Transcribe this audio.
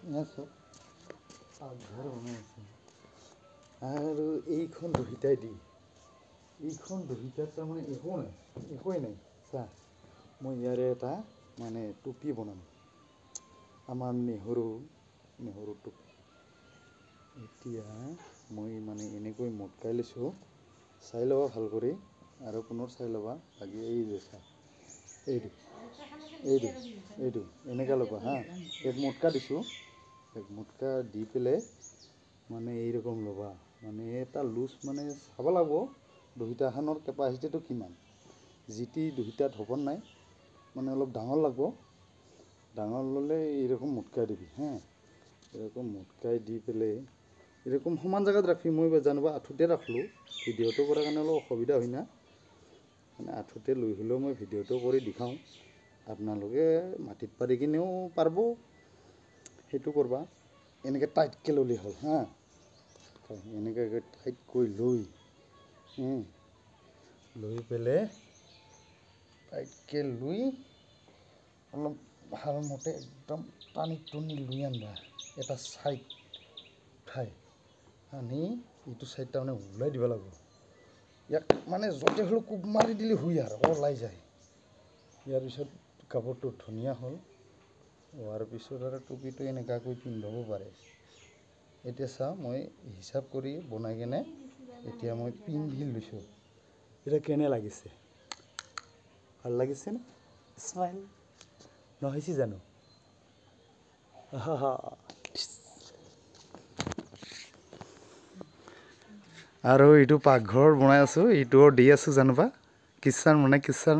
পাকঘৰ বনাই আছে আৰু এইখন দহিতাই দি এইখন দহিতাত তাৰমানে একোৱেই নাই চা মই ইয়াৰে এটা মানে টুপি বনাম আমাৰ নেহৰু টুপি এতিয়া মই মানে এনেকৈ মটকাই লৈছোঁ চাই ল'বা ভাল কৰি আৰু পুনৰ চাই ল'বা বাকী এই যে চা এইটো এনেকৈ ল'বা হা এক মটকা দিছোঁ এক মটকা দি পেলাই মানে এইৰকম ল'বা মানে এটা লুজ মানে চাব লাগিব দহিতাখনৰ কেপাচিটিটো কিমান যিটি দহিতাত হ'ব নাই মানে অলপ ডাঙৰ লাগিব ডাঙৰ ল'লে এইৰকম মটকাই দিবি হা এরকম মটকাই দি পেলাই এরকম সমান জায়গাত রাখবি মই জানোবা আঁঠুতে রাখলো ভিডিওটো করার কারণে অলপ অসুবিধা হয় না মানে আঁঠুতে লৈ হলেও মই ভিডিওটো করে দেখাও আপনালোকে মাটিত পারি কিনেও পারব সেইটো করবা এনেকে টাইটকে ললি হল হা এনেকে টাইট করে লই পেলে টাইটকে লই অলপ ভাল মতে একদম টানি টুনি লই আনবা এটা সাইড উঠাই আনি এইটো সাইড তাৰমানে ওলাই দিব লাগিব ইয়াক মানে য'তে হ'লেও কোব মাৰি দিলে হৈ আৰু ওলাই যায় ইয়াৰ পিছত কাপোৰটো ধুনীয়া হ'ল হোৱাৰ পিছত আৰু টুপিটো এনেকুৱাকৈ পিন্ধাব পাৰে এতিয়া চা মই হিচাপ কৰি বনাই কেনে এতিয়া মই পিন্ধি লৈছোঁ এটা কেনে লাগিছে ভাল লাগিছে না স্মাইল নহৈছে জানো আৰু এইটো পাকঘৰ বনাই আছোঁ এইটোও দি আছোঁ জানোবা কিটচেন মানে কিটচেন